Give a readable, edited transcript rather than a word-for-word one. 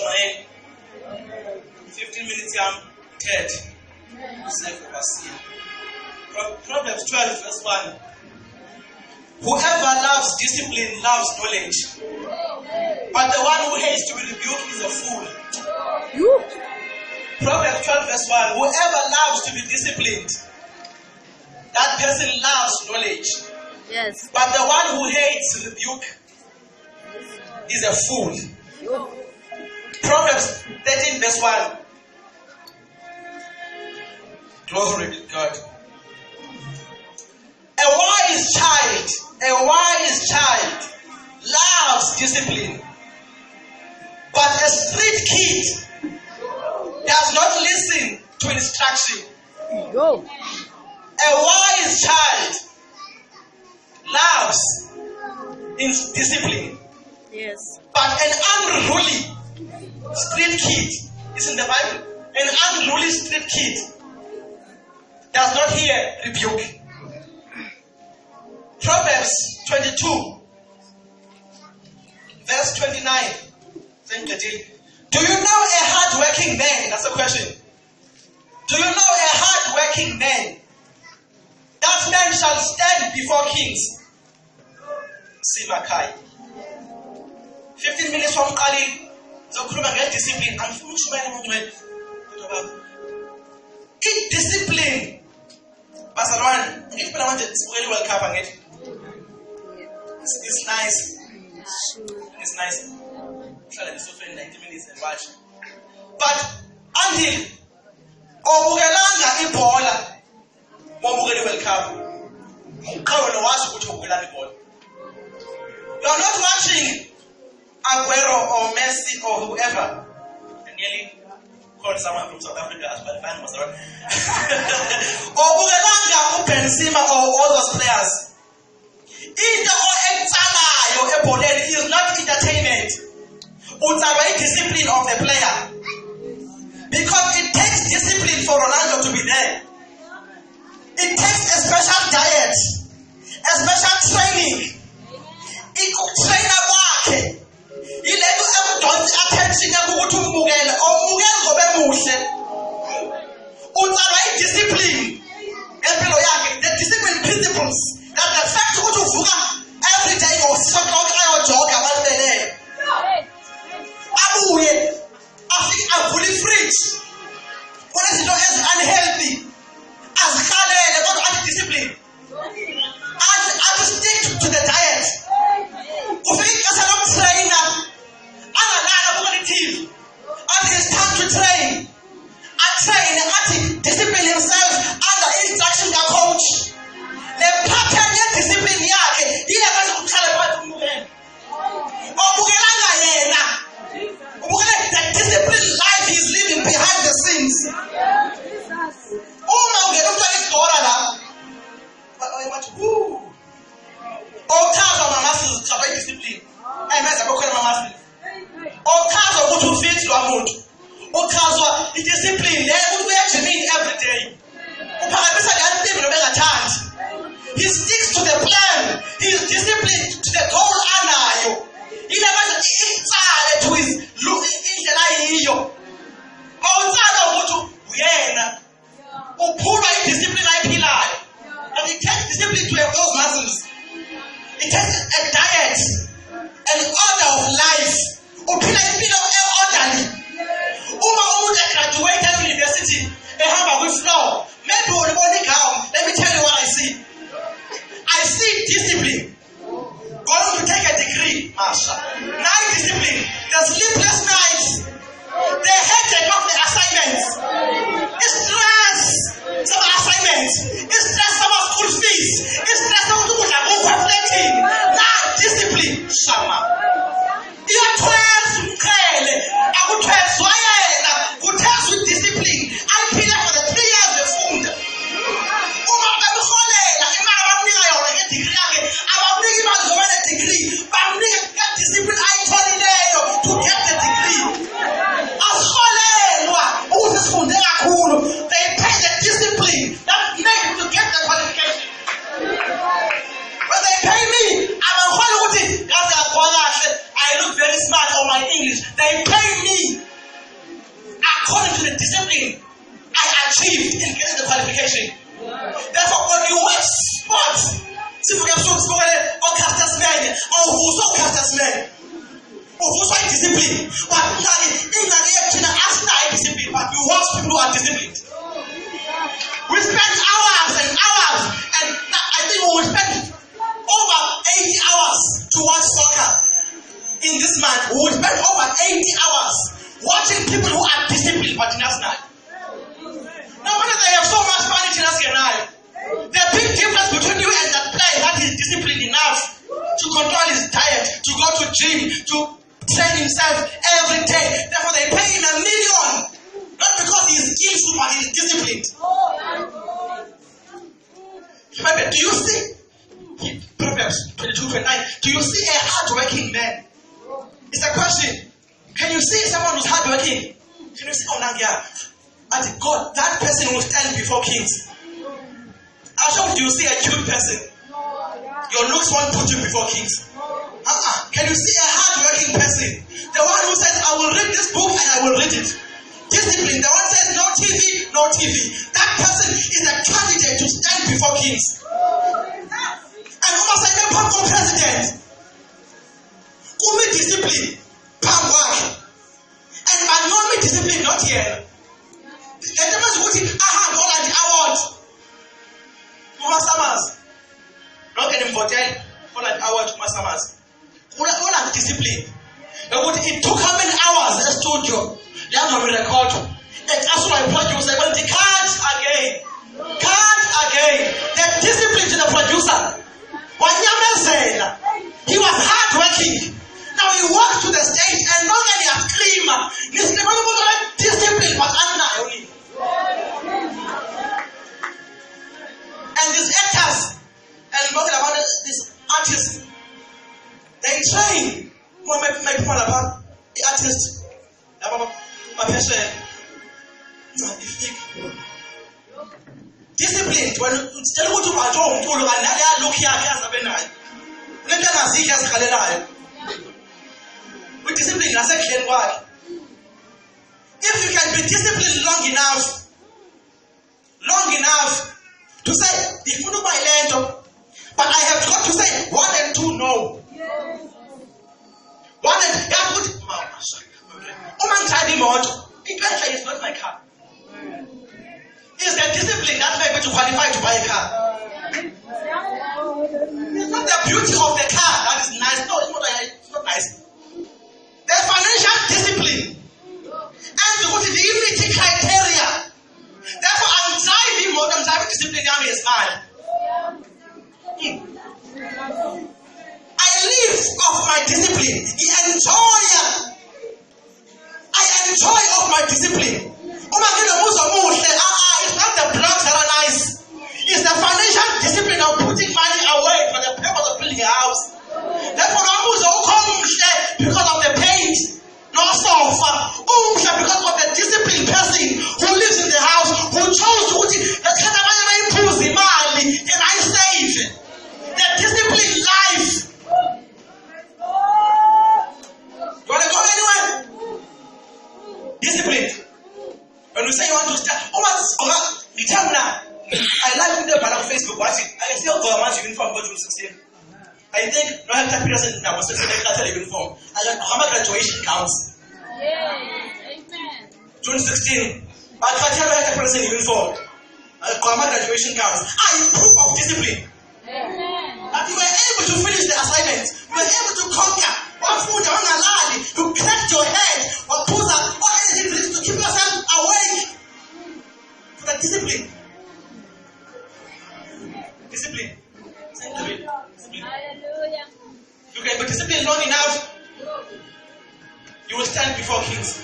my 15 minutes I'm dead. Safe overseen. Proverbs 12 verse 1. Whoever loves discipline loves knowledge. But the one who hates to be rebuked is a fool. Proverbs 12 verse 1. Whoever loves to be disciplined, that person loves knowledge. Yes. But the one who hates rebuke is a fool. Proverbs 13 verse 1. Glory to God. A wise child loves discipline. But a street kid does not listen to instruction. A wise child loves discipline. Yes. But an unruly street kid, is in the Bible, an unruly street kid does not hear rebuke. Proverbs 22, verse 29. Do you know a hard-working man? That's the question. Do you know a hard-working man? That man shall stand before kings. Simakai. 15 minutes from Kali. Zokhuluma nge-discipline. Angifuni ukushumayela umuntu wena. I-discipline. Bazalwane, ngifuna manje sibukele World Cup angithi. It's nice. It's nice. Hlala ngisofeni 90 minutes and watch. But until obukelanga ibhola wobukele World Cup. Uqhawela wazi ukuthi ubukelana ibhola. You are not watching Aguero or Messi or whoever. And nearly called someone from South Africa as well. Fan was around. Obukelanga uBenzema or all those players. It is not entertainment. It's discipline of the player. Because it takes discipline for Ronaldo to be there. It takes a special diet, a special training. It could train a work. You let you don't attention to Mugel or Mugel Gobemushe. It's discipline. The discipline principles that affect you to every day or something or jog about the day. I'm fully free. What is it as unhealthy? As Khaled, about anti-discipline. And stick to the diet. As a trainer, and a positive. And it's time to train. And train and discipline himself under instruction of coach. The pattern of discipline yake ile kaza kuchala watu mugeni. Obukelanga yena. Ubukele the discipline life he's living behind the scenes. Uma ungena umntwana isikora la. Bathi woo. Ochaza mama chaba discipline. Meza bokhona mama. Ochaza ukuthi ufit lo muntu. Ochaza discipline le ukuthi uyajimini every day. Uphakamisa le nto bengathandi. He sticks to the plan. He is disciplined to the goal anayo. He never inside to his look indlela yiyo. Mawutsala ukuthi uyena. Uphuma idiscipline ayiphilayo. And it takes discipline to have those muscles. It takes a diet, an order of life. Uphila impilo orderly. Uma umuntu graduate at university, ehamba with flow. Maybe ulibona igama. Let me tell you what I see. I see discipline. Going to take a degree, Master. Now discipline. The sleepless discipline I achieved in getting the qualification. Therefore, when you watch sports, see for example, or casters men, or who's so casters men, or who's so disciplined, but in the Arsenal discipline, but you watch people who are disciplined. We spend hours and hours, and I think we will spend over 80 hours to watch soccer. In this month, we will spend over 80 hours watching people who are disciplined but in Arsenal. Now, when they have so much money in Arsenal, the big difference between you and that player that is disciplined enough to control his diet, to go to gym, to train himself every day. Therefore, they pay him $1 million. Not because he is skillful, but he is disciplined. Remember, do you see Proverbs 22:29? Do you see a hard-working man? It's a question. Can you see someone who's hard-working? Can you see, God, that person will stand before kings. How sure do you see a cute person? Your looks won't put you before kings. Can you see a hard-working person? The one who says, I will read this book and I will read it. Discipline. The one says, no TV, no TV. That person is a candidate to stand before kings. And almost like a pop president. Who made discipline? Palm work. And not me discipline, not here. And the person who says, all at the award. Mama Summers. Not getting voted. All at the award, Mama Summers. All at discipline. It took how many hours? A studio. They have to record. And that's why producer when the cards again. The discipline to the producer. He was hard-working. Now he walked to the stage and not only at clean. He's discipline, but only. And these actors, and talking about these artists, they train. My people about the artist. My person. Disciplined. When you go to my home, you look here. With discipline, I said, why? If you can be disciplined long enough to say, if you do my land, but I have got to say 1 and 2 no. 1 and Eventually, it's not my car. It's the discipline that makes me to qualify to buy a car. It's not the beauty of the car that is nice. No, it's not nice. There's financial discipline. And what is the unity criteria? Therefore, I'm driving discipline down his mind. I live off my discipline. I enjoy of my discipline. It's not the blocks that are nice. It's the financial discipline of putting money away for the purpose of building a house. Therefore, because of the paint, not sofa. Because of the disciplined person who lives in the house, who chose to improve the money and I save the disciplined life. You want to go anywhere? Disciplined. When you say you want to start, I like the part of Facebook watching. I still go a uniform go to 16. I think no have person that was a uniform. I got how much graduation counts. Amen. June 16. I can't tell a person uniform. How much graduation counts. Proof of discipline. Amen. That you were able to finish the assignment. You were able to conquer. One food on a line. You cracked your head. Or pull up. Or anything to keep yourself awake. For the discipline. Discipline. Hallelujah. You can be disciplined long enough, you will stand before kings.